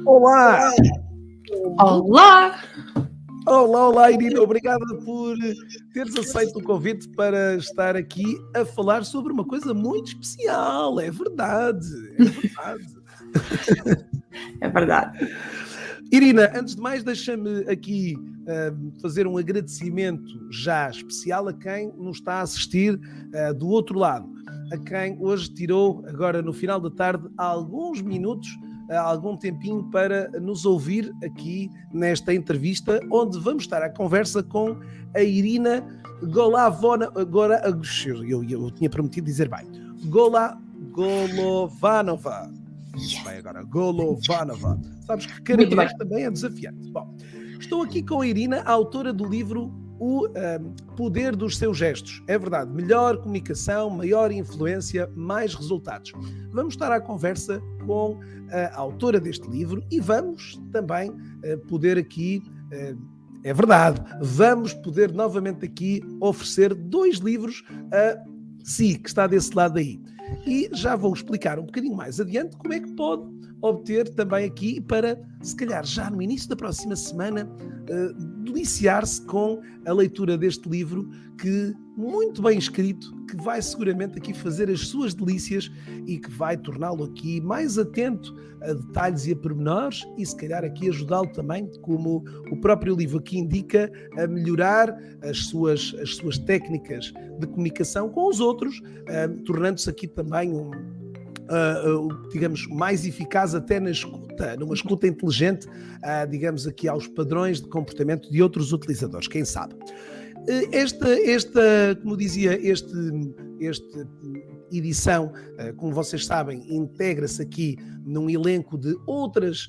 Olá! Olá! Olá, Irina. Obrigada por teres aceito o convite para estar aqui a falar sobre uma coisa muito especial. É verdade, é verdade. É verdade. Irina, antes de mais, deixa-me aqui fazer um agradecimento já especial a quem nos está a assistir do outro lado, a quem hoje tirou, agora no final da tarde, alguns minutos, algum tempinho para nos ouvir aqui nesta entrevista, onde vamos estar à conversa com a Irina eu tinha prometido dizer bem, Golovanova. Disse bem agora, Golovanova. Sabes que caraminês também é desafiante. Bom, estou aqui com a Irina, a autora do livro O Poder dos Seus Gestos. É verdade, melhor comunicação, maior influência, mais resultados. Vamos estar à conversa com a autora deste livro e vamos também poder aqui... é verdade, vamos poder novamente aqui oferecer 2 livros a si, que está desse lado aí. E já vou explicar um bocadinho mais adiante como é que pode obter também aqui para, se calhar, já no início da próxima semana, deliciar-se com a leitura deste livro, que muito bem escrito, que vai seguramente aqui fazer as suas delícias e que vai torná-lo aqui mais atento a detalhes e a pormenores e se calhar aqui ajudá-lo também, como o próprio livro aqui indica, a melhorar as suas técnicas de comunicação com os outros, tornando-se aqui também digamos, mais eficaz até na escuta, numa escuta inteligente, digamos aqui aos padrões de comportamento de outros utilizadores, quem sabe. Como dizia, esta edição, como vocês sabem, integra-se aqui num elenco de outras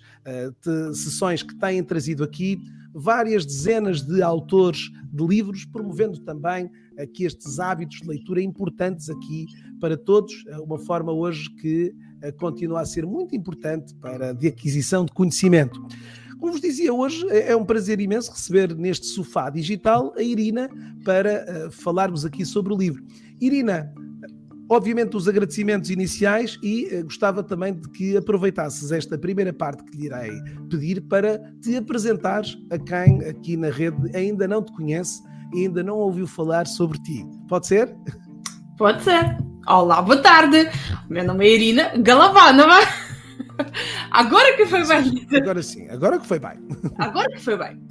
sessões que têm trazido aqui várias dezenas de autores de livros, promovendo também aqui estes hábitos de leitura importantes aqui para todos, uma forma hoje que continua a ser muito importante de aquisição de conhecimento. Como vos dizia, hoje é um prazer imenso receber neste sofá digital a Irina para falarmos aqui sobre o livro. Irina, obviamente os agradecimentos iniciais e gostava também de que aproveitasses esta primeira parte que lhe irei pedir para te apresentares a quem aqui na rede ainda não te conhece e ainda não ouviu falar sobre ti. Pode ser? Pode ser. Olá, boa tarde. O meu nome é Irina Golovanova. Agora que foi bem. Agora sim, agora que foi bem. Agora que foi bem.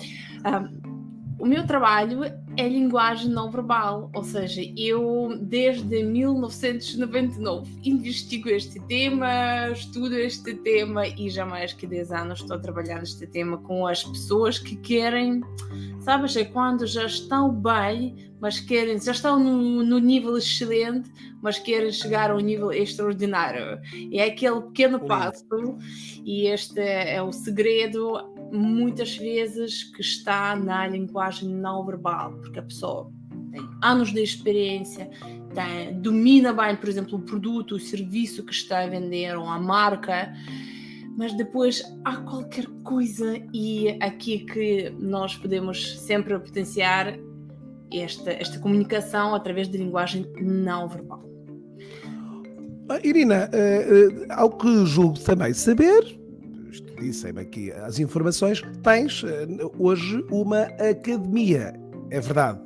O meu trabalho é linguagem não verbal, ou seja, eu desde 1999 investigo este tema, estudo este tema e já mais que 10 anos estou a trabalhar neste tema com as pessoas que querem, sabes, é quando já estão bem, mas querem, já estão no nível excelente, mas querem chegar ao nível extraordinário. É aquele pequeno passo e este é o segredo muitas vezes que está na linguagem não verbal, porque a pessoa tem anos de experiência, domina bem, por exemplo, o produto, o serviço que está a vender ou a marca, mas depois há qualquer coisa e aqui que nós podemos sempre potenciar esta comunicação através de linguagem não verbal. Irina, ao que julgo também saber, disse-me aqui as informações, tens hoje uma academia, é verdade?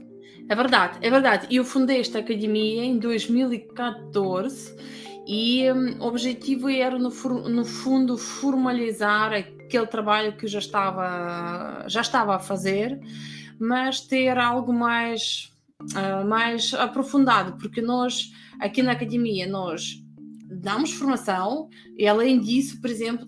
É verdade, é verdade. Eu fundei esta academia em 2014 e o objetivo era, no fundo, formalizar aquele trabalho que eu já estava a fazer, mas ter algo mais aprofundado, porque nós, aqui na academia, nós damos formação e, além disso, por exemplo,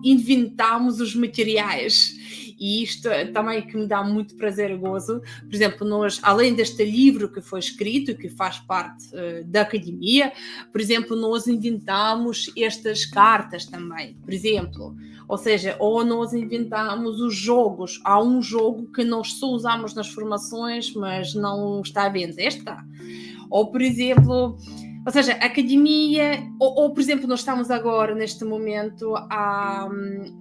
inventamos os materiais. E isto também que me dá muito prazer e gozo. Por exemplo, nós, além deste livro que foi escrito, que faz parte da academia, por exemplo, nós inventamos estas cartas também, por exemplo. Ou seja, ou nós inventamos os jogos. Há um jogo que nós só usamos nas formações, mas não está à venda. Este está. Ou, por exemplo... Ou seja, a academia, ou por exemplo, nós estamos agora, neste momento,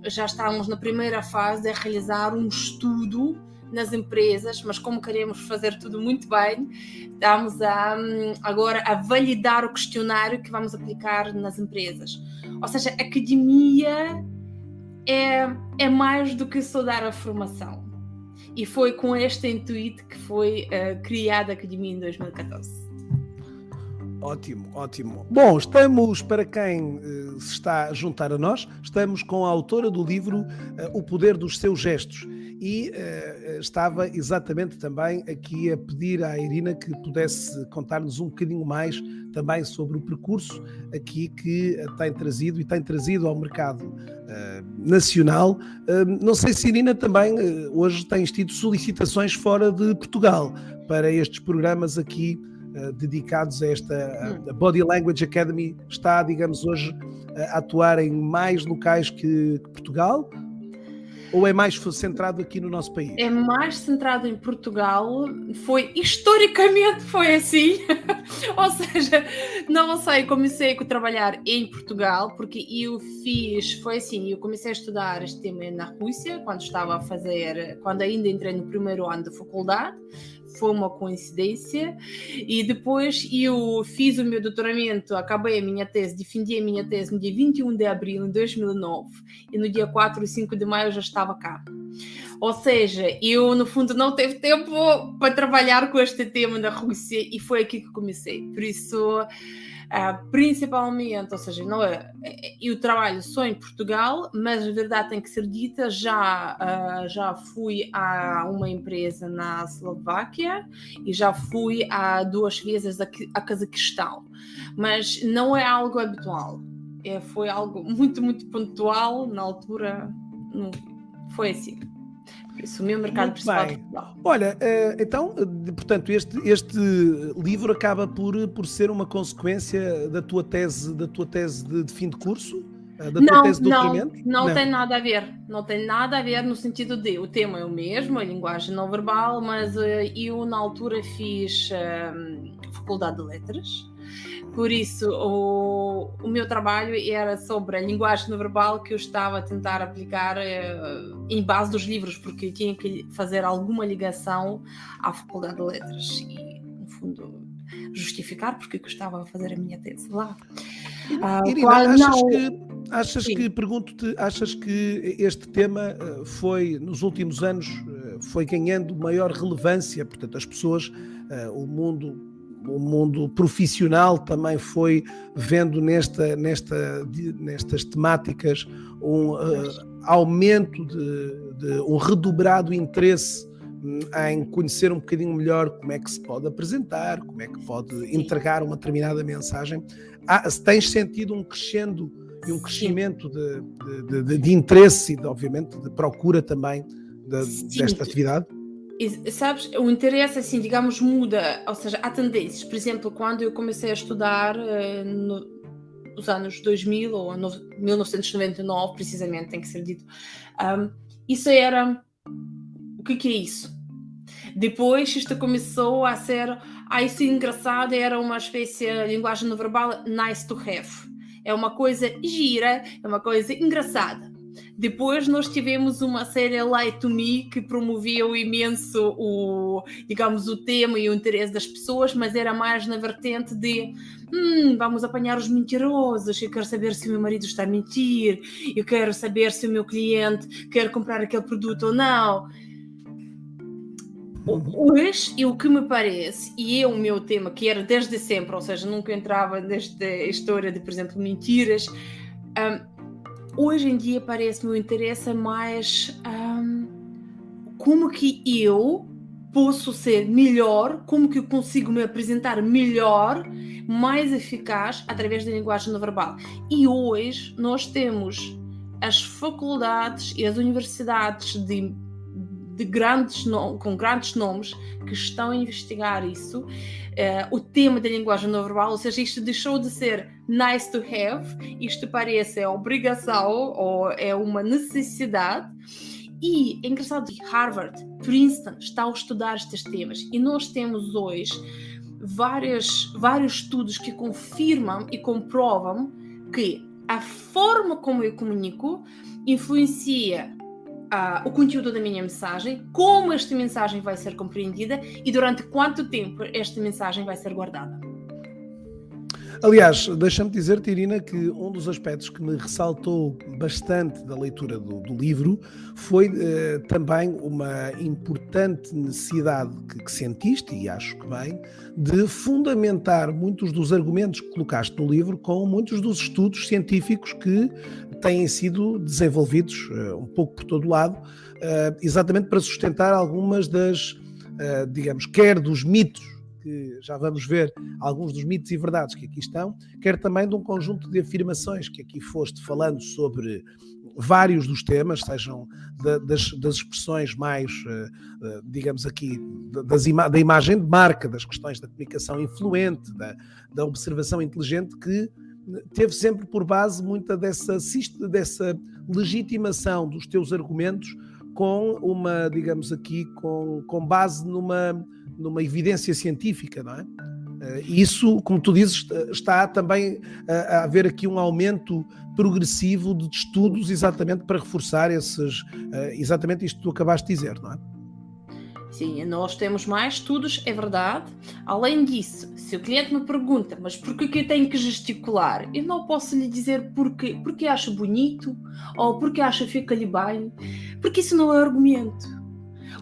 já estamos na primeira fase de realizar um estudo nas empresas, mas como queremos fazer tudo muito bem, estamos agora a validar o questionário que vamos aplicar nas empresas. Ou seja, a academia é mais do que só dar a formação. E foi com este intuito que foi criada a Academia em 2014. Ótimo, ótimo. Bom, estamos, para quem se está a juntar a nós, estamos com a autora do livro O Poder dos Seus Gestos. E estava exatamente também aqui a pedir à Irina que pudesse contar-nos um bocadinho mais também sobre o percurso aqui que tem trazido ao mercado nacional. Não sei se, Irina, também hoje tens tido solicitações fora de Portugal para estes programas aqui dedicados a esta a Body Language Academy. Está, digamos, hoje a atuar em mais locais que Portugal? Ou é mais centrado aqui no nosso país? É mais centrado em Portugal. Historicamente foi assim. Ou seja, não sei, comecei a trabalhar em Portugal, porque eu comecei a estudar este tema na Rússia, quando ainda entrei no primeiro ano da faculdade. Foi uma coincidência, e depois eu fiz o meu doutoramento, acabei a minha tese, defendi a minha tese no dia 21 de abril de 2009, e no dia 4 e 5 de maio eu já estava cá. Ou seja, eu no fundo não tive tempo para trabalhar com este tema na Rússia, e foi aqui que comecei. Por isso, principalmente, ou seja, eu trabalho só em Portugal, mas a verdade tem que ser dita, já fui a uma empresa na Eslováquia e já fui a 2 vezes a Cazaquistão, mas não é algo habitual, foi algo muito, muito pontual na altura, foi assim. Por isso, o meu mercado principal é Portugal. Olha, então, portanto, este livro acaba por ser uma consequência da tua tese de fim de curso? Tua tese de doutoramento? Não tem nada a ver. Não tem nada a ver no sentido de o tema é o mesmo, a linguagem não verbal, mas eu na altura fiz Faculdade de Letras. Por isso, o meu trabalho era sobre a linguagem não verbal que eu estava a tentar aplicar em base dos livros, porque eu tinha que fazer alguma ligação à Faculdade de Letras e, no fundo, justificar porque eu estava a fazer a minha tese lá. Irina, achas que este tema foi, nos últimos anos, foi ganhando maior relevância? Portanto, as pessoas, o mundo profissional também foi vendo nestas temáticas um aumento de um redobrado interesse em conhecer um bocadinho melhor como é que se pode apresentar, como é que pode entregar uma determinada mensagem. Tens sentido um crescendo e um crescimento de interesse e, obviamente, de procura também desta atividade? E, sabes, o interesse, assim, digamos, muda, ou seja, há tendências. Por exemplo, quando eu comecei a estudar nos anos 2000 ou 1999, precisamente, tem que ser dito, isso era... O que é isso? Depois isto começou a ser... isso é engraçado, era uma espécie de linguagem não verbal nice to have. É uma coisa gira, é uma coisa engraçada. Depois nós tivemos uma série Lie to Me que promoveu imenso o tema e o interesse das pessoas, mas era mais na vertente de vamos apanhar os mentirosos, eu quero saber se o meu marido está a mentir, eu quero saber se o meu cliente quer comprar aquele produto ou não. Hoje, e o que me parece, e é o meu tema, que era desde sempre, ou seja, nunca entrava nesta história de, por exemplo, mentiras, hoje em dia parece-me o interesse mais como que eu posso ser melhor, como que eu consigo me apresentar melhor, mais eficaz, através da linguagem não verbal. E hoje nós temos as faculdades e as universidades com grandes nomes que estão a investigar isso, o tema da linguagem não verbal, ou seja, isto deixou de ser nice to have, isto parece obrigação ou é uma necessidade. E é engraçado que Harvard, Princeton estão a estudar estes temas e nós temos hoje vários estudos que confirmam e comprovam que a forma como eu comunico influencia o conteúdo da minha mensagem, como esta mensagem vai ser compreendida e durante quanto tempo esta mensagem vai ser guardada. Aliás, deixa-me dizer-te, Irina, que um dos aspectos que me ressaltou bastante da leitura do livro foi também uma importante necessidade que sentiste, e acho que bem, de fundamentar muitos dos argumentos que colocaste no livro com muitos dos estudos científicos que têm sido desenvolvidos um pouco por todo lado, exatamente para sustentar algumas das, digamos, quer dos mitos, que já vamos ver alguns dos mitos e verdades que aqui estão, quer também de um conjunto de afirmações que aqui foste falando sobre vários dos temas, sejam das expressões mais, digamos aqui, da imagem de marca, das questões da comunicação influente, da observação inteligente, que teve sempre por base muita dessa legitimação dos teus argumentos com uma, digamos aqui, com base numa evidência científica, não é? Isso, como tu dizes, está também a haver aqui um aumento progressivo de estudos exatamente para reforçar exatamente isto que tu acabaste de dizer, não é? Sim, nós temos mais estudos, é verdade. Além disso, se o cliente me pergunta, mas por que eu tenho que gesticular? Eu não posso lhe dizer porquê. Porque acho bonito ou porque acho que fica-lhe bem. Porque isso não é argumento.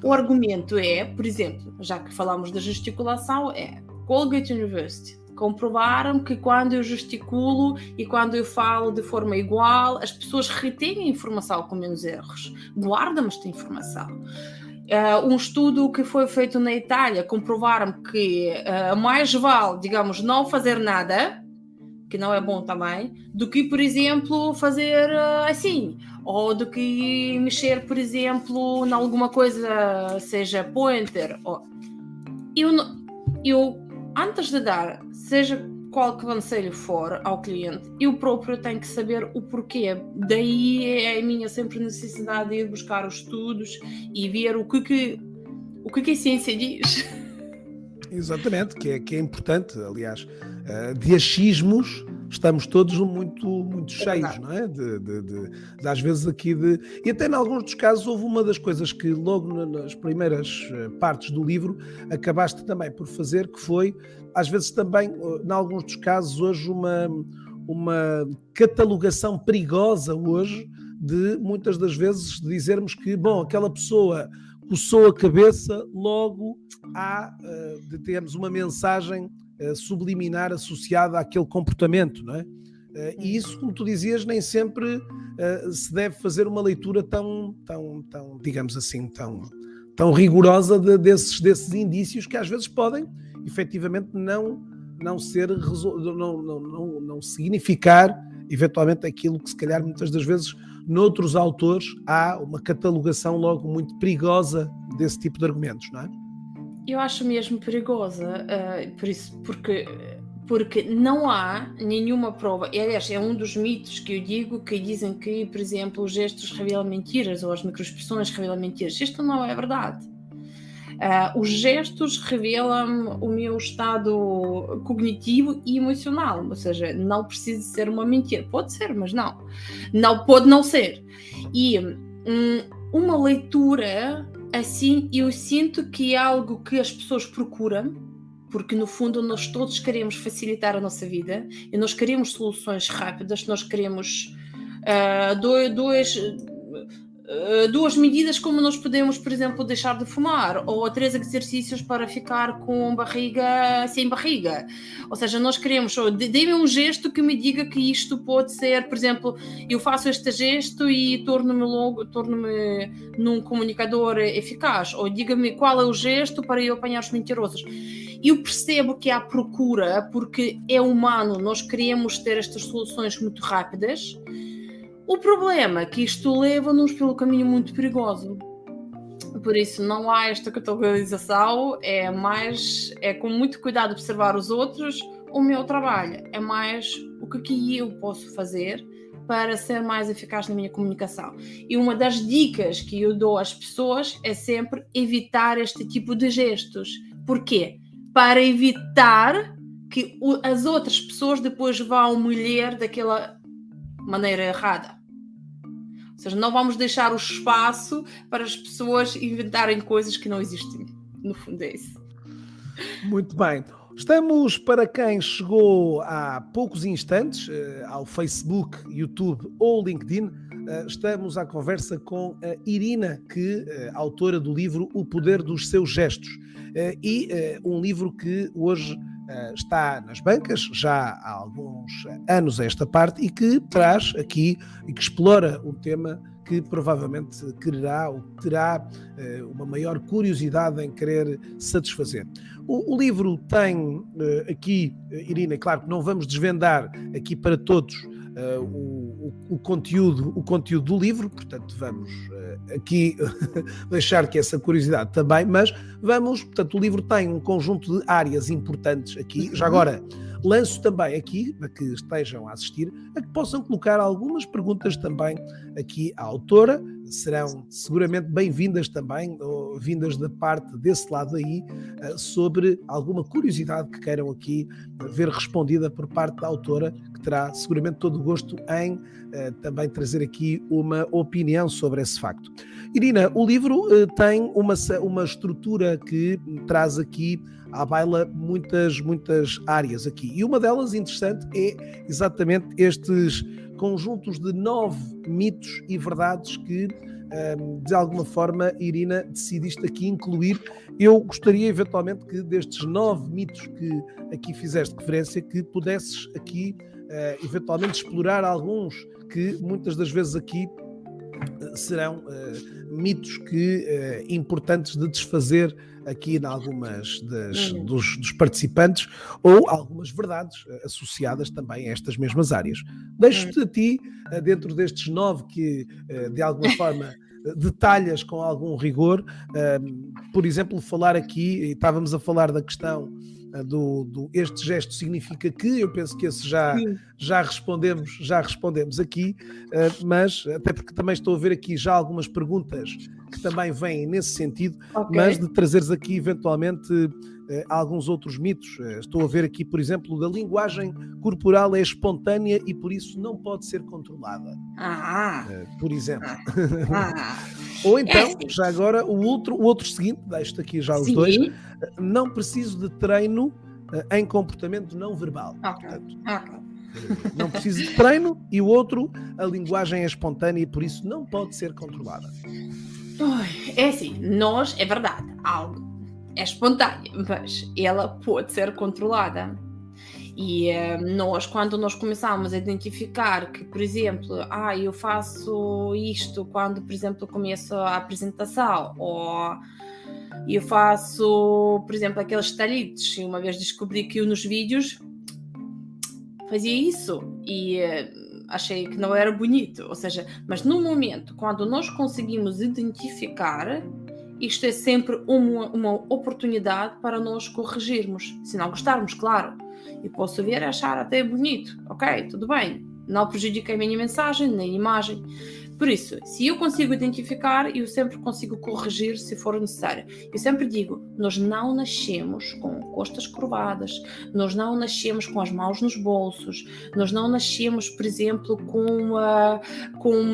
O argumento é, por exemplo, já que falamos da gesticulação, é Colgate University. Comprovaram que quando eu gesticulo e quando eu falo de forma igual, as pessoas retêm a informação com menos erros. Guardam esta informação. Um estudo que foi feito na Itália comprovaram que mais vale, digamos, não fazer nada, que não é bom também, do que, por exemplo, fazer assim, ou do que mexer, por exemplo, em alguma coisa, seja pointer. Eu, antes de dar, seja qual que conselho for ao cliente, eu próprio tenho que saber o porquê. Daí é a minha sempre necessidade de ir buscar os estudos e ver o que a ciência diz. Exatamente, que é importante, aliás. De achismos estamos todos muito cheios, não é? De às vezes aqui E até em alguns dos casos houve uma das coisas que logo nas primeiras partes do livro acabaste também por fazer, que foi, às vezes também, em alguns dos casos hoje, uma catalogação perigosa hoje de, muitas das vezes, dizermos que, bom, aquela pessoa coçou a cabeça, logo temos uma mensagem subliminar associada àquele comportamento, não é? E isso, como tu dizias, nem sempre se deve fazer uma leitura tão digamos assim, tão rigorosa desses indícios que às vezes podem, efetivamente, não significar, eventualmente, aquilo que se calhar muitas das vezes noutros autores há uma catalogação logo muito perigosa desse tipo de argumentos, não é? Eu acho mesmo perigosa, porque não há nenhuma prova. E, aliás, é um dos mitos que eu digo, que dizem que, por exemplo, os gestos revelam mentiras ou as microexpressões revelam mentiras. Isto não é verdade. Os gestos revelam o meu estado cognitivo e emocional, ou seja, não precisa ser uma mentira. Pode ser, mas não pode não ser. E uma leitura assim, eu sinto que é algo que as pessoas procuram, porque no fundo nós todos queremos facilitar a nossa vida e nós queremos soluções rápidas, nós queremos duas medidas, como nós podemos, por exemplo, deixar de fumar, ou 3 exercícios para ficar com barriga sem barriga. Ou seja, nós queremos, dê-me um gesto que me diga que isto pode ser, por exemplo, eu faço este gesto e torno-me num comunicador eficaz, ou diga-me qual é o gesto para eu apanhar os mentirosos. Eu percebo que há procura, porque é humano, nós queremos ter estas soluções muito rápidas. O problema é que isto leva-nos pelo caminho muito perigoso. Por isso não há esta categorização, é com muito cuidado observar os outros. O meu trabalho é mais o que eu posso fazer para ser mais eficaz na minha comunicação. E uma das dicas que eu dou às pessoas é sempre evitar este tipo de gestos. Porquê? Para evitar que as outras pessoas depois vão me ler daquela maneira errada. Ou seja, não vamos deixar o espaço para as pessoas inventarem coisas que não existem. No fundo é isso. Muito bem. Estamos, para quem chegou há poucos instantes, ao Facebook, YouTube ou LinkedIn, estamos à conversa com a Irina, autora do livro O Poder dos Seus Gestos. Um livro que hoje está nas bancas, já há alguns anos a esta parte, e que traz aqui, e que explora um tema que provavelmente terá uma maior curiosidade em querer satisfazer. O livro tem aqui, Irina, claro que não vamos desvendar aqui para todos o conteúdo do livro, portanto vamos aqui deixar que essa curiosidade também, mas portanto o livro tem um conjunto de áreas importantes aqui, já agora lanço também aqui, para que estejam a assistir, a que possam colocar algumas perguntas também aqui à autora, serão seguramente bem-vindas também, ou vindas da parte desse lado aí, sobre alguma curiosidade que queiram aqui ver respondida por parte da autora, que terá seguramente todo o gosto em também trazer aqui uma opinião sobre esse facto. Irina, o livro tem uma estrutura que traz aqui à baila muitas áreas aqui. E uma delas interessante é exatamente estes conjuntos de 9 mitos e verdades que, de alguma forma, Irina, decidiste aqui incluir. Eu gostaria, eventualmente, que destes 9 mitos que aqui fizeste referência, que pudesses aqui, eventualmente, explorar alguns que, muitas das vezes aqui, serão mitos importantes de desfazer aqui em algumas dos participantes, ou algumas verdades associadas também a estas mesmas áreas. Deixo-te a ti, dentro destes 9 que de alguma forma detalhas com algum rigor, por exemplo, falar aqui, estávamos a falar da questão este gesto significa que, eu penso que esse já respondemos aqui, mas até porque também estou a ver aqui já algumas perguntas que também vêm nesse sentido, okay. Mas de trazeres aqui eventualmente alguns outros mitos. Estou a ver aqui, por exemplo, da linguagem corporal é espontânea e por isso não pode ser controlada. Por exemplo. Ou então, já agora, o outro seguinte, deixo-te aqui já os dois, não preciso de treino em comportamento não verbal. Portanto, não preciso de treino, e o outro, a linguagem é espontânea e por isso não pode ser controlada. É assim, é verdade, algo é espontâneo, mas ela pode ser controlada. E quando nós começamos a identificar que, por exemplo, eu faço isto quando, por exemplo, começo a apresentação, ou eu faço, por exemplo, aqueles talitos, uma vez descobri que eu nos vídeos fazia isso e achei que não era bonito, ou seja, mas no momento, quando nós conseguimos identificar, isto é sempre uma oportunidade para nós corrigirmos, se não gostarmos, claro. Eu posso ver e achar até bonito, ok, tudo bem, não prejudica a minha mensagem, nem a imagem. Por isso, se eu consigo identificar, eu sempre consigo corrigir se for necessário. Eu sempre digo, nós não nascemos com costas curvadas, nós não nascemos com as mãos nos bolsos, nós não nascemos, por exemplo, com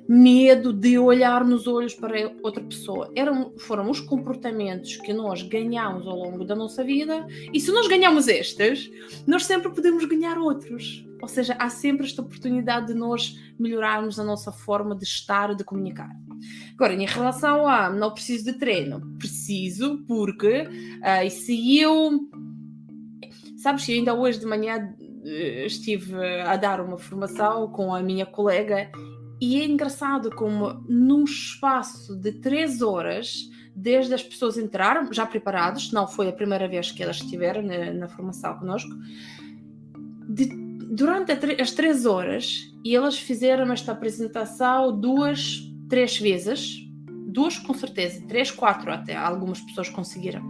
medo de olhar nos olhos para outra pessoa. Foram os comportamentos que nós ganhamos ao longo da nossa vida, e se nós ganhamos estes, nós sempre podemos ganhar outros. Ou seja, há sempre esta oportunidade de nós melhorarmos a nossa forma de estar e de comunicar. Agora, em relação a não preciso de treino, preciso porque se eu... Sabes que ainda hoje de manhã estive a dar uma formação com a minha colega, e é engraçado como num espaço de 3 horas, desde as pessoas entraram, já preparadas, não foi a primeira vez que elas estiveram na formação connosco, durante as 3 horas, e elas fizeram esta apresentação 2, 3 vezes, 2 com certeza, 3, 4 até, algumas pessoas conseguiram.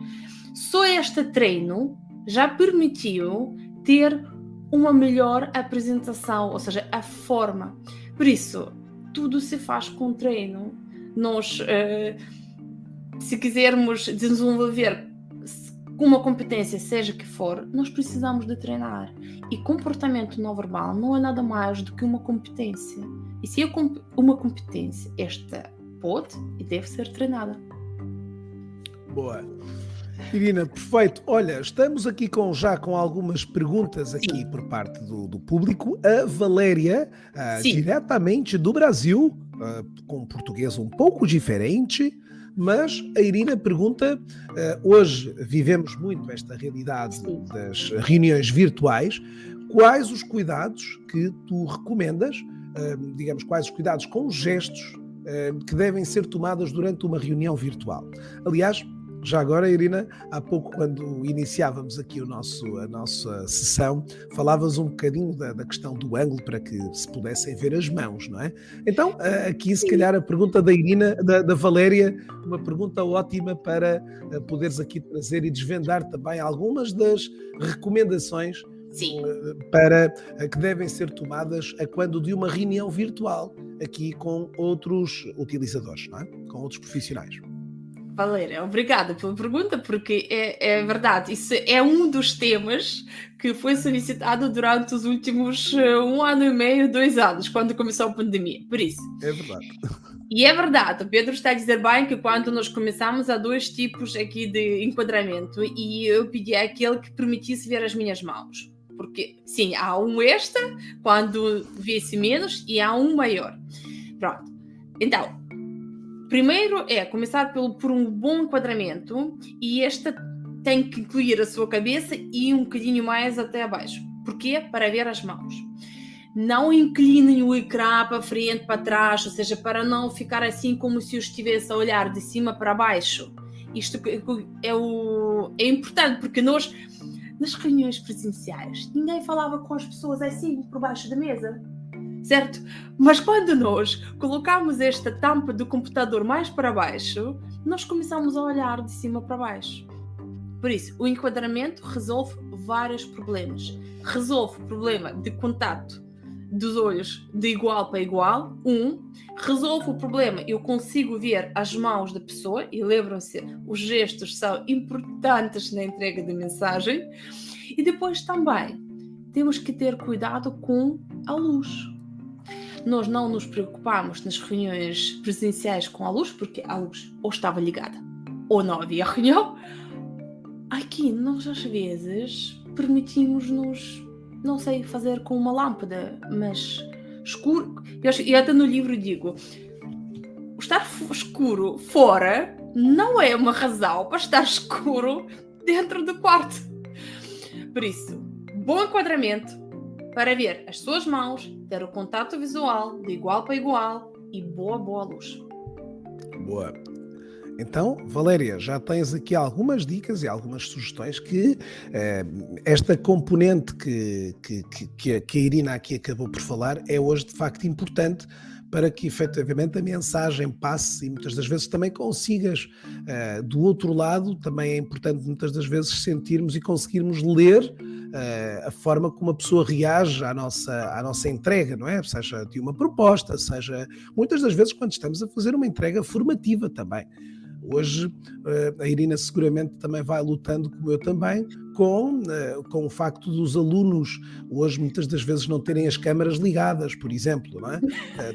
Só este treino já permitiu ter uma melhor apresentação, ou seja, a forma. Por isso, tudo se faz com treino. Nós, se quisermos desenvolver uma competência, seja que for, nós precisamos de treinar. E comportamento não verbal não é nada mais do que uma competência. E se é uma competência, esta pode e deve ser treinada. Boa. Irina, perfeito. Olha, estamos aqui já com algumas perguntas aqui por parte do público. A Valéria, diretamente do Brasil, com português um pouco diferente, mas a Irina pergunta, hoje vivemos muito esta realidade das reuniões virtuais, quais os cuidados que tu recomendas, digamos, quais os cuidados com os gestos que devem ser tomados durante uma reunião virtual? Aliás, já agora, Irina, há pouco, quando iniciávamos aqui a nossa sessão, falavas um bocadinho da questão do ângulo para que se pudessem ver as mãos, não é? Então, aqui, se calhar, a pergunta da Irina, da Valéria, uma pergunta ótima para poderes aqui trazer e desvendar também algumas das recomendações para que devem ser tomadas quando de uma reunião virtual, aqui com outros utilizadores, não é? Com outros profissionais. Valéria, obrigada pela pergunta, porque é verdade, isso é um dos temas que foi solicitado durante os últimos 1 ano e meio, 2 anos, quando começou a pandemia, por isso. É verdade. E é verdade, o Pedro está a dizer bem que quando nós começamos há 2 tipos aqui de enquadramento e eu pedi àquele que permitisse ver as minhas mãos. Porque, sim, há um extra, quando vê-se menos, e há um maior. Pronto. Então, primeiro é começar por um bom enquadramento e esta tem que incluir a sua cabeça e um bocadinho mais até abaixo. Porquê? Para ver as mãos. Não inclinem o ecrã para frente, para trás, ou seja, para não ficar assim como se eu estivesse a olhar de cima para baixo. Isto é importante, porque nós, nas reuniões presenciais, ninguém falava com as pessoas assim por baixo da mesa. Certo? Mas quando nós colocamos esta tampa do computador mais para baixo, nós começamos a olhar de cima para baixo. Por isso, o enquadramento resolve vários problemas. Resolve o problema de contato dos olhos de igual para igual, resolve o problema, eu consigo ver as mãos da pessoa, e lembram-se, os gestos são importantes na entrega de mensagem, e depois também temos que ter cuidado com a luz. Nós não nos preocupamos nas reuniões presenciais com a luz, porque a luz ou estava ligada ou não havia reunião. Aqui, nós às vezes permitimos-nos, não sei, fazer com uma lâmpada, mas escuro. E até no livro digo, estar escuro fora não é uma razão para estar escuro dentro do quarto. Por isso, bom enquadramento, para ver as suas mãos, ter o contato visual de igual para igual e boa luz. Boa. Então, Valéria, já tens aqui algumas dicas e algumas sugestões que esta componente que a Irina aqui acabou por falar é hoje de facto importante para que efetivamente a mensagem passe e muitas das vezes também consigas do outro lado, também é importante muitas das vezes sentirmos e conseguirmos ler a forma como a pessoa reage à nossa entrega, não é? Seja de uma proposta, seja muitas das vezes quando estamos a fazer uma entrega formativa também. Hoje a Irina seguramente também vai lutando, como eu também, com o facto dos alunos hoje muitas das vezes não terem as câmaras ligadas, por exemplo, não é?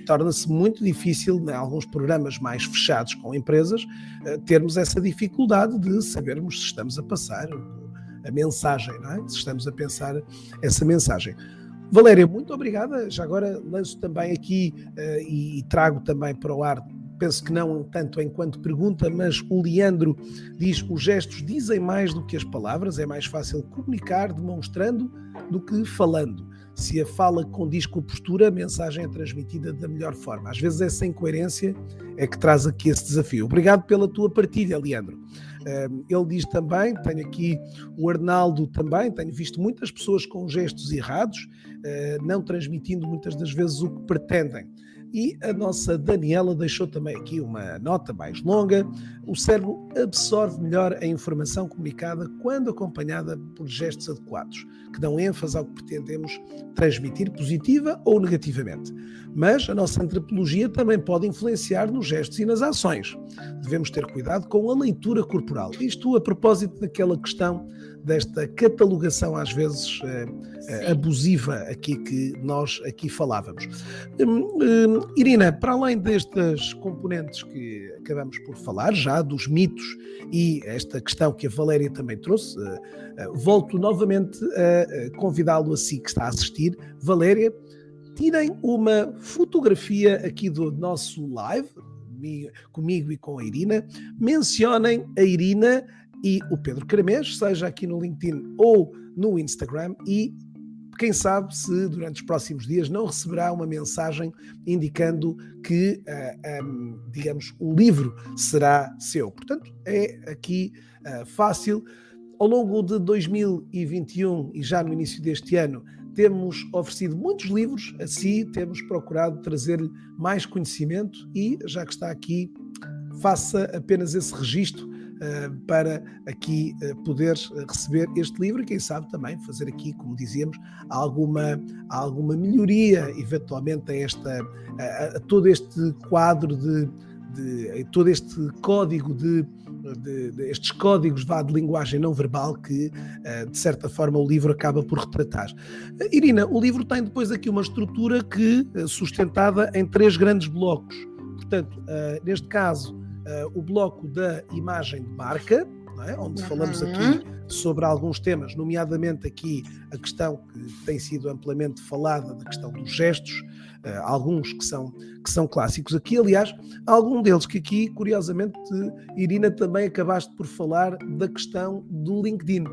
Torna-se muito difícil, em alguns programas mais fechados com empresas, termos essa dificuldade de sabermos se estamos a passar a mensagem, não é? Se estamos a pensar essa mensagem. Valéria, muito obrigada. Já agora lanço também aqui e trago também para o ar, penso que não tanto enquanto pergunta, mas o Leandro diz: os gestos dizem mais do que as palavras, é mais fácil comunicar demonstrando do que falando. Se a fala condiz com a postura, a mensagem é transmitida da melhor forma. Às vezes essa incoerência é que traz aqui esse desafio. Obrigado pela tua partilha, Leandro. Ele diz também, tenho aqui o Arnaldo também, tenho visto muitas pessoas com gestos errados, não transmitindo muitas das vezes o que pretendem. E a nossa Daniela deixou também aqui uma nota mais longa. O cérebro absorve melhor a informação comunicada quando acompanhada por gestos adequados, que dão ênfase ao que pretendemos transmitir, positiva ou negativamente. Mas a nossa antropologia também pode influenciar nos gestos e nas ações. Devemos ter cuidado com a leitura corporal. Isto a propósito daquela questão desta catalogação às vezes abusiva aqui que nós aqui falávamos. Irina, para além destas componentes que acabamos por falar, já dos mitos e esta questão que a Valéria também trouxe, volto novamente a convidá-lo a si que está a assistir. Valéria, tirem uma fotografia aqui do nosso live, comigo e com a Irina, mencionem a Irina e o Pedro Caramês, seja aqui no LinkedIn ou no Instagram, e quem sabe se durante os próximos dias não receberá uma mensagem indicando que, digamos, o livro será seu. Portanto, é aqui fácil. Ao longo de 2021 e já no início deste ano, temos oferecido muitos livros a si, temos procurado trazer-lhe mais conhecimento e, já que está aqui, faça apenas esse registro para aqui poder receber este livro e, quem sabe, também fazer aqui, como dizíamos, alguma melhoria, eventualmente, a todo este quadro a todo este código estes códigos de linguagem não verbal que, de certa forma, o livro acaba por retratar. Irina, o livro tem depois aqui uma estrutura sustentada em 3 grandes blocos. Portanto, neste caso, o bloco da imagem de marca, não é? Onde falamos aqui sobre alguns temas, nomeadamente aqui a questão que tem sido amplamente falada, da questão dos gestos, alguns que são clássicos aqui, aliás, algum deles que aqui, curiosamente, Irina, também acabaste por falar da questão do LinkedIn,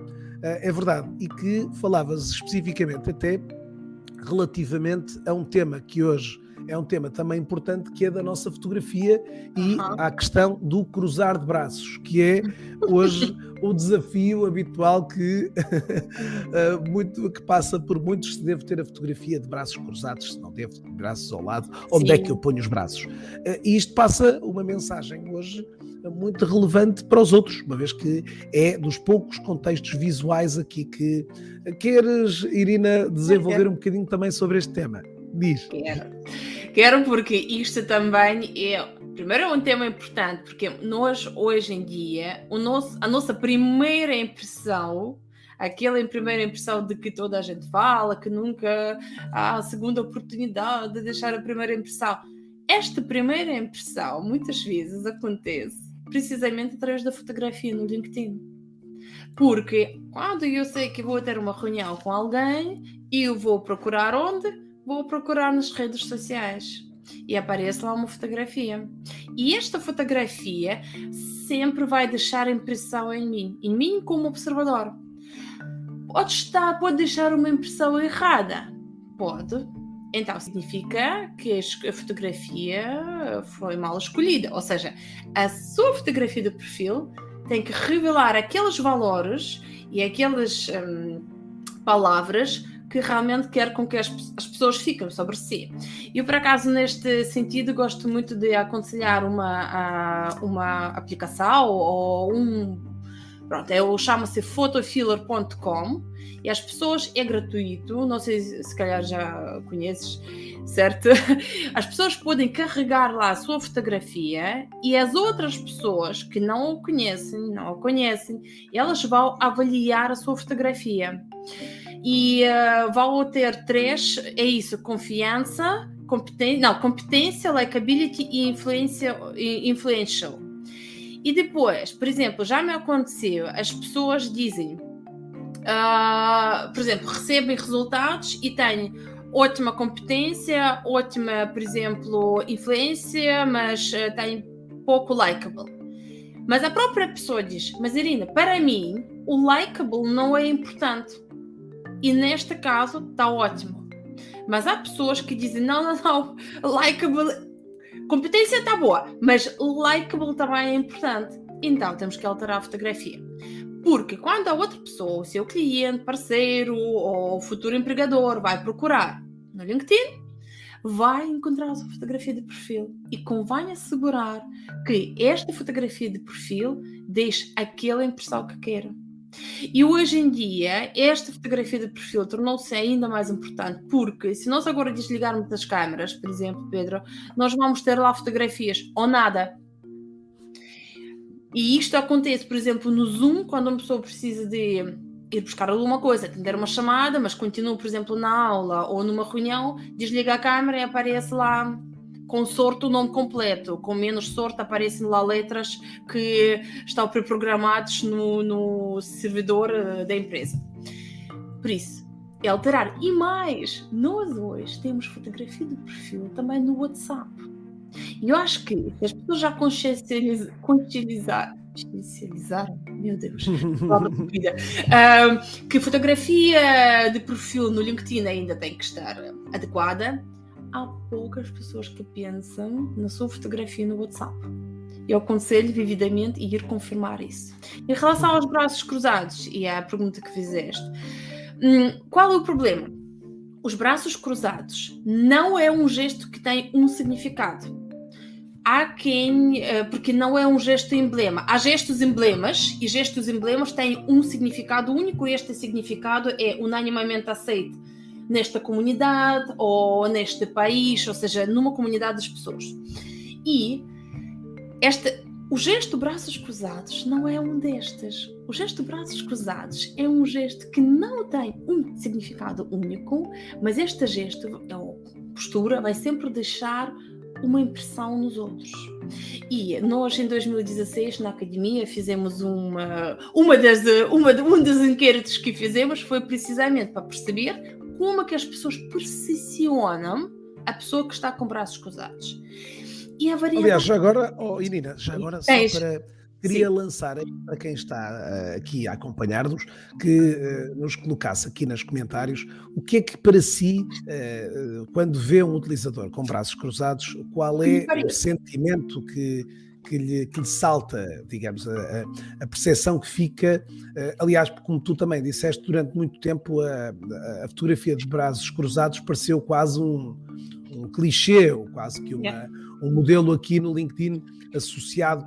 é verdade, e que falavas especificamente até relativamente a um tema que hoje é um tema também importante, que é da nossa fotografia e a questão do cruzar de braços, que é hoje o desafio habitual que passa por muitos. Se devo ter a fotografia de braços cruzados, se não devo, de braços ao lado, onde é que eu ponho os braços? E isto passa uma mensagem hoje muito relevante para os outros, uma vez que é dos poucos contextos visuais aqui que queres, Irina, desenvolver um bocadinho também sobre este tema. Diz. Quero porque isto também primeiro é um tema importante, porque nós hoje em dia, a nossa primeira impressão, aquela primeira impressão de que toda a gente fala, que nunca há a segunda oportunidade de deixar a primeira impressão. Esta primeira impressão muitas vezes acontece precisamente através da fotografia no LinkedIn. Porque quando eu sei que vou ter uma reunião com alguém, eu vou procurar onde? Vou procurar nas redes sociais e aparece lá uma fotografia. E esta fotografia sempre vai deixar impressão em mim como observador. Pode deixar uma impressão errada? Pode. Então significa que a fotografia foi mal escolhida. Ou seja, a sua fotografia de perfil tem que revelar aqueles valores e aquelas palavras que realmente quer com que as pessoas fiquem sobre si. Eu, por acaso, neste sentido, gosto muito de aconselhar uma aplicação ou chama-se photofiller.com e as pessoas, é gratuito, não sei se calhar já conheces, certo? As pessoas podem carregar lá a sua fotografia e as outras pessoas que não a conhecem, elas vão avaliar a sua fotografia. E vão ter 3, é isso, confiança, competência, likability e influential. E depois, por exemplo, já me aconteceu, as pessoas dizem, por exemplo, recebem resultados e têm ótima competência, ótima, por exemplo, influência, mas têm pouco likable. Mas a própria pessoa diz, mas Irina, para mim, o likable não é importante. E neste caso está ótimo. Mas há pessoas que dizem, não, likable, competência está boa, mas likable também é importante. Então temos que alterar a fotografia. Porque quando a outra pessoa, o seu cliente, parceiro ou futuro empregador vai procurar no LinkedIn, vai encontrar a sua fotografia de perfil. E convém assegurar que esta fotografia de perfil deixe aquela impressão que quer. E hoje em dia, esta fotografia de perfil tornou-se ainda mais importante, porque se nós agora desligarmos as câmaras, por exemplo, Pedro, nós vamos ter lá fotografias ou nada. E isto acontece, por exemplo, no Zoom, quando uma pessoa precisa de ir buscar alguma coisa, atender uma chamada, mas continuo, por exemplo, na aula ou numa reunião, desliga a câmera e aparece lá, com sorte, o nome completo. Com menos sorte, aparecem lá letras que estão pré-programadas no servidor da empresa. Por isso, é alterar. E mais, nós hoje temos fotografia de perfil também no WhatsApp. E eu acho que as pessoas já consciencializaram, meu Deus, que fotografia de perfil no LinkedIn ainda tem que estar adequada. Há poucas pessoas que pensam na sua fotografia no WhatsApp. Eu aconselho vividamente a ir confirmar isso. Em relação aos braços cruzados, e é a pergunta que fizeste, qual é o problema? Os braços cruzados não é um gesto que tem um significado. Há quem, porque não é um gesto emblema. Há gestos emblemas, e gestos emblemas têm um significado único, e este significado é unanimemente aceito nesta comunidade ou neste país, ou seja, numa comunidade das pessoas. E o gesto braços cruzados não é um destes. O gesto braços cruzados é um gesto que não tem um significado único, mas este gesto, ou postura, vai sempre deixar uma impressão nos outros. E nós, em 2016, na academia, fizemos um dos inquéritos que fizemos foi precisamente para perceber como é que as pessoas percepcionam a pessoa que está com braços cruzados. E a variedade... Aliás, já agora, Irina, queria lançar para quem está aqui a acompanhar-nos, que nos colocasse aqui nos comentários o que é que para si, quando vê um utilizador com braços cruzados, qual é o sentimento que lhe salta, digamos, a percepção que fica. Aliás, como tu também disseste, durante muito tempo a fotografia de braços cruzados pareceu quase um clichê, ou quase que um modelo aqui no LinkedIn associado,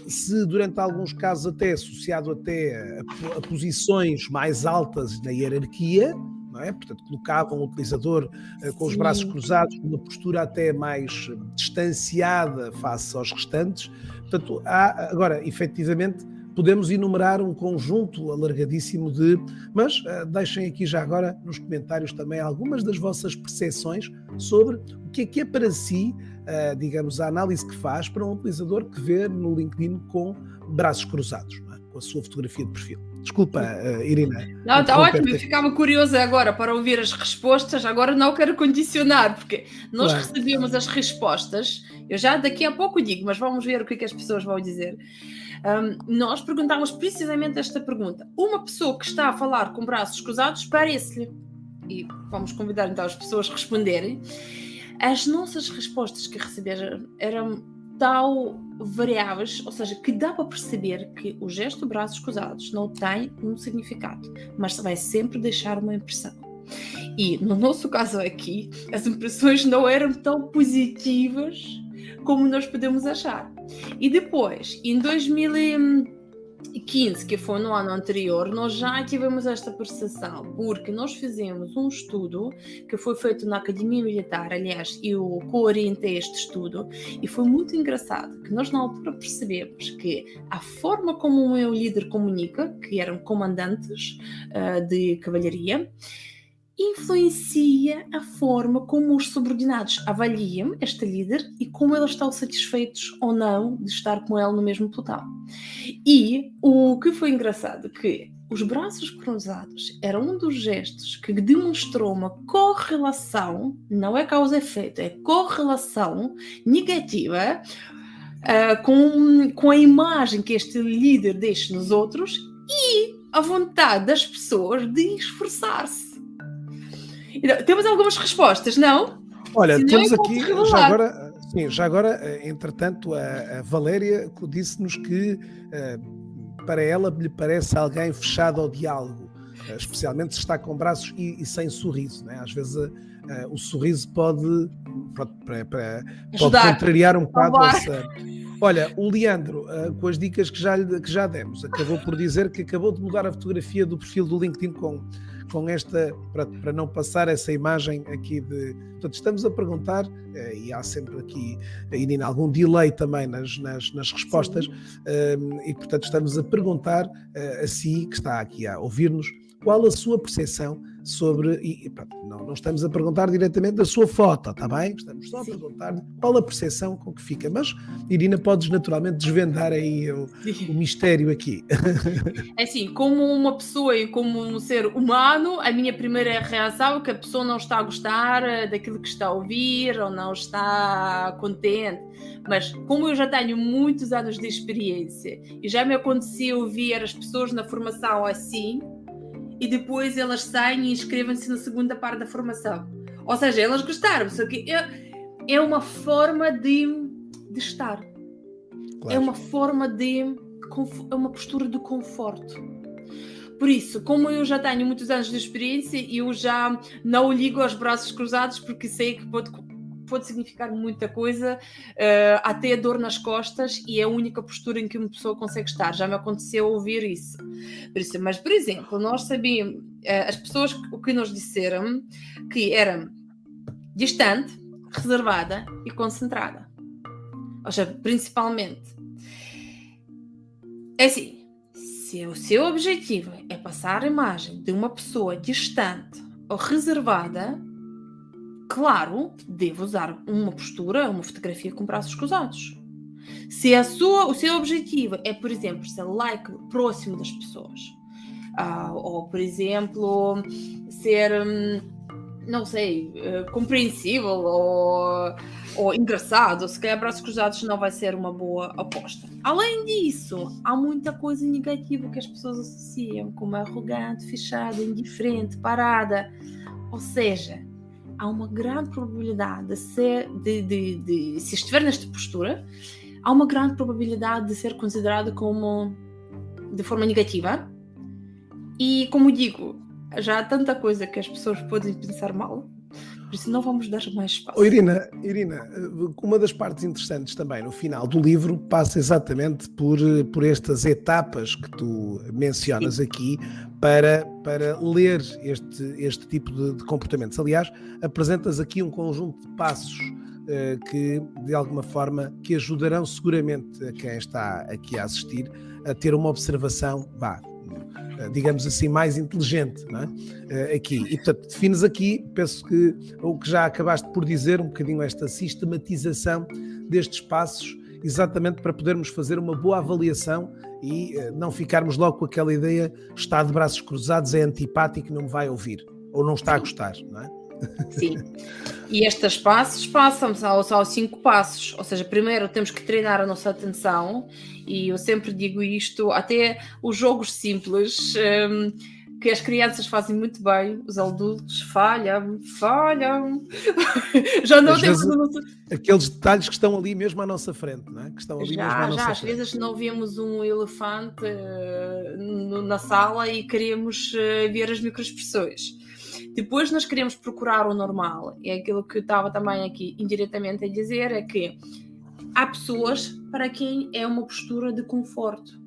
se durante alguns casos até associado até a posições mais altas na hierarquia, não é? Portanto, colocavam o utilizador com os braços cruzados, numa postura até mais distanciada face aos restantes. Portanto, agora, efetivamente, podemos enumerar um conjunto alargadíssimo mas deixem aqui já agora nos comentários também algumas das vossas percepções sobre o que é para si, digamos, a análise que faz para um utilizador que vê no LinkedIn com braços cruzados, não é? Com a sua fotografia de perfil. Desculpa, Irina. Não, está ótimo, eu ficava curiosa agora para ouvir as respostas, agora não quero condicionar, porque nós recebemos as respostas, eu já daqui a pouco digo, mas vamos ver o que as pessoas vão dizer. Nós perguntámos precisamente esta pergunta. Uma pessoa que está a falar com braços cruzados, parece-lhe? E vamos convidar então as pessoas a responderem. As nossas respostas que receberam eram tão variáveis, ou seja, que dá para perceber que o gesto de braços cruzados não tem um significado, mas vai sempre deixar uma impressão. E no nosso caso aqui, as impressões não eram tão positivas como nós podemos achar. E depois, em 2015, que foi no ano anterior, nós já tivemos esta percepção, porque nós fizemos um estudo que foi feito na Academia Militar, aliás, eu co-orientei este estudo, e foi muito engraçado, que nós na altura percebemos que a forma como o meu líder comunica, que eram comandantes de cavalharia, influencia a forma como os subordinados avaliam este líder e como eles estão satisfeitos ou não de estar com ele no mesmo pelotão. E o que foi engraçado que os braços cruzados eram um dos gestos que demonstrou uma correlação, não é causa-efeito, é correlação negativa com a imagem que este líder deixa nos outros e a vontade das pessoas de esforçar-se. Então, temos algumas respostas, não? Olha, temos aqui, já agora, entretanto, a Valéria disse-nos que para ela lhe parece alguém fechado ao diálogo, especialmente se está com braços e sem sorriso, né? Às vezes o sorriso pode contrariar um bocado essa... Olha, o Leandro, com as dicas que já demos, acabou por dizer que acabou de mudar a fotografia do perfil do LinkedIn com esta, para não passar essa imagem aqui de... Portanto, estamos a perguntar, e há sempre aqui, Irina, algum delay também nas respostas, e portanto estamos a perguntar a si, que está aqui a ouvir-nos, qual a sua percepção sobre, não estamos a perguntar diretamente da sua foto, está bem? Estamos só a perguntar qual a percepção com que fica, mas Irina, podes naturalmente desvendar aí o mistério aqui. É assim, como uma pessoa e como um ser humano, a minha primeira reação é que a pessoa não está a gostar daquilo que está a ouvir ou não está contente, mas como eu já tenho muitos anos de experiência e já me acontecia ouvir as pessoas na formação assim, e depois elas saem e inscrevem-se na segunda parte da formação. Ou seja, elas gostaram, só que é uma forma de estar. Claro. É uma forma é uma postura de conforto. Por isso, como eu já tenho muitos anos de experiência, eu já não o ligo aos braços cruzados, porque sei que pode significar muita coisa, até dor nas costas, e é a única postura em que uma pessoa consegue estar. Já me aconteceu ouvir isso. Mas, por exemplo, nós sabíamos, as pessoas o que nos disseram que era distante, reservada e concentrada. Ou seja, principalmente. É assim, se o seu objetivo é passar a imagem de uma pessoa distante ou reservada, claro, devo usar uma postura, uma fotografia com braços cruzados. Se o seu objetivo é, por exemplo, ser like próximo das pessoas, ou, por exemplo, ser, não sei, compreensível ou engraçado, se calhar braços cruzados não vai ser uma boa aposta. Além disso, há muita coisa negativa que as pessoas associam, como arrogante, fechada, indiferente, parada. Ou seja, há uma grande probabilidade de se estiver nesta postura, há uma grande probabilidade de ser considerado como de forma negativa. E, como digo, já há tanta coisa que as pessoas podem pensar mal, por isso não vamos dar mais espaço. Irina, uma das partes interessantes também no final do livro passa exatamente por estas etapas que tu mencionas aqui para ler este tipo de comportamentos. Aliás, apresentas aqui um conjunto de passos que, de alguma forma, que ajudarão seguramente a quem está aqui a assistir a ter uma observação, digamos assim, mais inteligente, não é? Aqui. E, portanto, defines aqui, penso que o que já acabaste por dizer, um bocadinho esta sistematização destes passos, exatamente para podermos fazer uma boa avaliação e não ficarmos logo com aquela ideia, está de braços cruzados, é antipático, não me vai ouvir, ou não está a gostar, não é? Sim. E estes passos passam-se aos 5 passos, ou seja, primeiro temos que treinar a nossa atenção, e eu sempre digo isto, até os jogos simples, que as crianças fazem muito bem, os adultos falham. Já não temos aqueles detalhes que estão ali mesmo à nossa frente, não é? Que estão ali mesmo à nossa frente. Às vezes não vemos um elefante na sala e queremos ver as microexpressões. Depois nós queremos procurar o normal. É aquilo que eu estava também aqui indiretamente a dizer, é que há pessoas para quem é uma postura de conforto.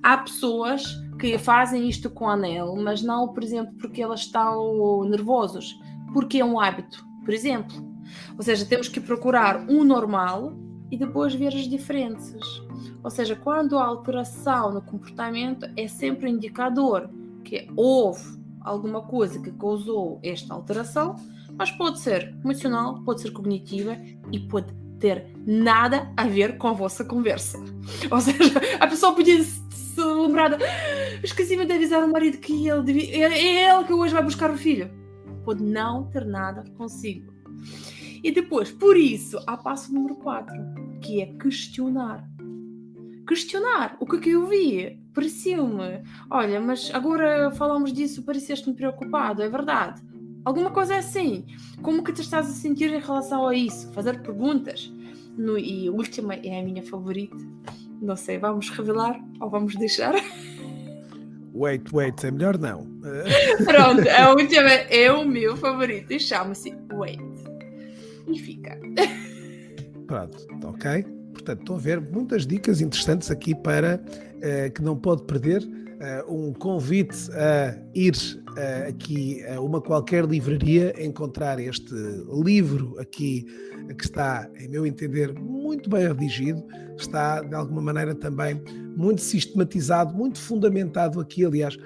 Há pessoas que fazem isto com anel, mas não, por exemplo, porque elas estão nervosos, porque é um hábito, por exemplo. Ou seja, temos que procurar um normal e depois ver as diferenças. Ou seja, quando há alteração no comportamento, é sempre um indicador que houve alguma coisa que causou esta alteração, mas pode ser emocional, pode ser cognitiva e pode ter nada a ver com a vossa conversa. Ou seja, a pessoa podia se lembrar esqueci-me de avisar o marido que é ele que hoje vai buscar o filho. Pode não ter nada consigo. E depois, por isso, há passo número 4, que é questionar. Questionar o que eu vi. Pareceu-me, olha, mas agora falamos disso, pareceste-me preocupado, é verdade. Alguma coisa é assim. Como que te estás a sentir em relação a isso? Fazer perguntas. E a última é a minha favorita. Não sei, vamos revelar ou vamos deixar? Wait, é melhor não. Pronto, a última é o meu favorito e chama-se Wait. E fica. Pronto, ok. Portanto, estão a ver muitas dicas interessantes aqui para que não pode perder um convite a ir aqui a uma qualquer livraria, encontrar este livro aqui, que está, em meu entender, muito bem redigido, está de alguma maneira também muito sistematizado, muito fundamentado aqui. Aliás,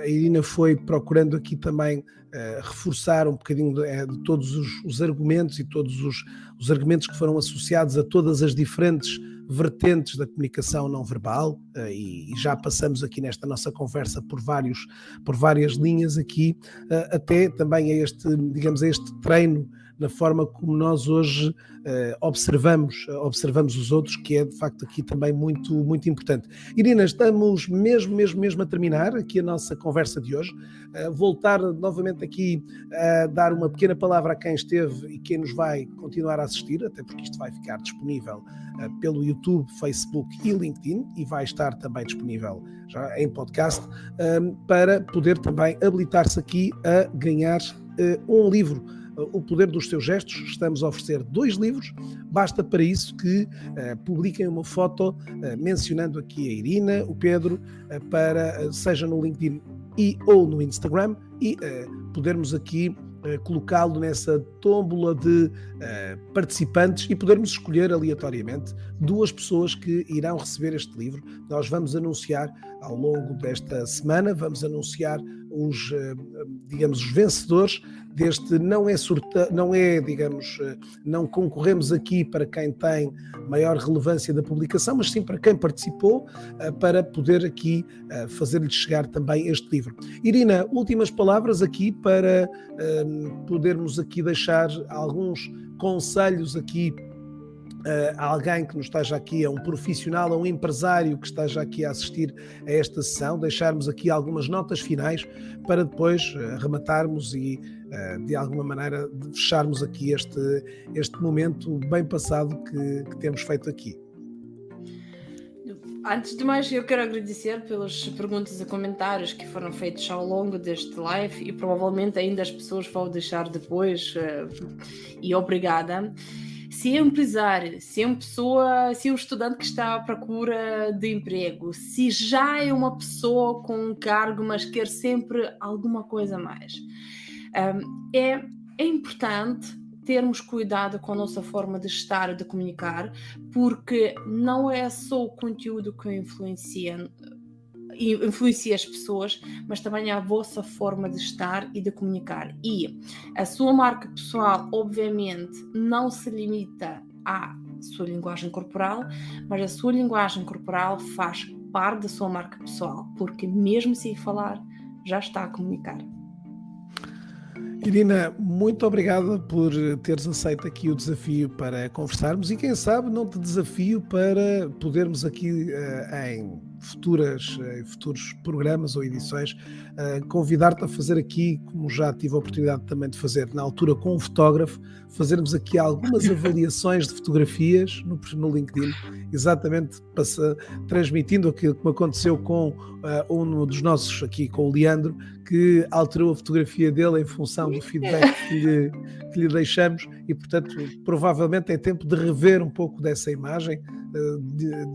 a Irina foi procurando aqui também reforçar um bocadinho de todos os argumentos e todos os argumentos que foram associados a todas as diferentes vertentes da comunicação não verbal, e já passamos aqui nesta nossa conversa por várias linhas aqui, até também a este treino na forma como nós hoje observamos os outros, que é de facto aqui também muito, muito importante. Irina, estamos mesmo a terminar aqui a nossa conversa de hoje. Voltar novamente aqui a dar uma pequena palavra a quem esteve e quem nos vai continuar a assistir, até porque isto vai ficar disponível pelo YouTube, Facebook e LinkedIn, e vai estar também disponível já em podcast, para poder também habilitar-se aqui a ganhar um livro. O Poder dos Seus Gestos. Estamos a oferecer 2 livros. Basta para isso que publiquem uma foto mencionando aqui a Irina, o Pedro, seja no LinkedIn ou no Instagram, e podermos aqui colocá-lo nessa tómbola de participantes e podermos escolher aleatoriamente 2 pessoas que irão receber este livro. Nós vamos anunciar ao longo desta semana, vamos anunciar os vencedores deste. Não concorremos aqui para quem tem maior relevância da publicação, mas sim para quem participou, para poder aqui fazer-lhe chegar também este livro. Irina, últimas palavras aqui para podermos aqui deixar alguns conselhos aqui a alguém que nos esteja aqui, a um profissional, a um empresário que esteja aqui a assistir a esta sessão, deixarmos aqui algumas notas finais para depois rematarmos e de alguma maneira fecharmos aqui este momento bem passado que temos feito aqui. Antes de mais, eu quero agradecer pelas perguntas e comentários que foram feitos ao longo deste live, e provavelmente ainda as pessoas vão deixar depois, e obrigada. Se é um empresário, se é uma pessoa, se é um estudante que está à procura de emprego, se já é uma pessoa com um cargo, mas quer sempre alguma coisa a mais, é importante termos cuidado com a nossa forma de estar e de comunicar, porque não é só o conteúdo que influencia as pessoas, mas também a vossa forma de estar e de comunicar. E a sua marca pessoal, obviamente, não se limita à sua linguagem corporal, mas a sua linguagem corporal faz parte da sua marca pessoal, porque mesmo sem falar, já está a comunicar. Irina, muito obrigada por teres aceito aqui o desafio para conversarmos, e quem sabe não te desafio para podermos aqui em futuros programas ou edições convidar-te a fazer aqui, como já tive a oportunidade também de fazer na altura com um fotógrafo, fazermos aqui algumas avaliações de fotografias no LinkedIn, exatamente transmitindo aquilo que me aconteceu com um dos nossos aqui, com o Leandro, que alterou a fotografia dele em função do feedback que lhe deixamos, e portanto provavelmente é tempo de rever um pouco dessa imagem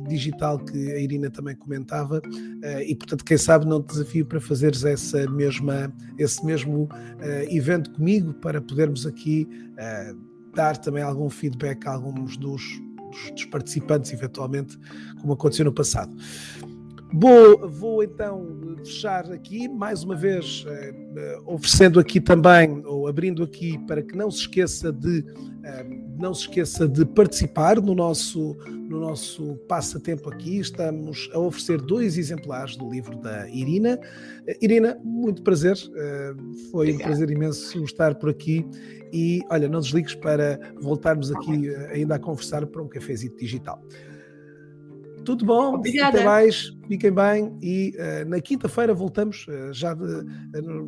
digital que a Irina também comentava, e portanto quem sabe não te desafio para fazeres esse mesmo evento comigo, para podermos aqui dar também algum feedback a alguns dos participantes, eventualmente, como aconteceu no passado. Vou então fechar aqui, mais uma vez oferecendo aqui também, ou abrindo aqui, para que não se esqueça de participar no nosso passatempo aqui. Estamos a oferecer 2 exemplares do livro da Irina. Irina, muito prazer, foi um prazer imenso estar por aqui, e olha, não desligues para voltarmos aqui ainda a conversar para um cafezinho digital. Tudo bom, obrigada. Até mais, fiquem bem, e na quinta-feira voltamos,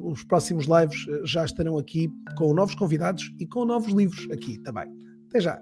os próximos lives já estarão aqui com novos convidados e com novos livros aqui também. Até já.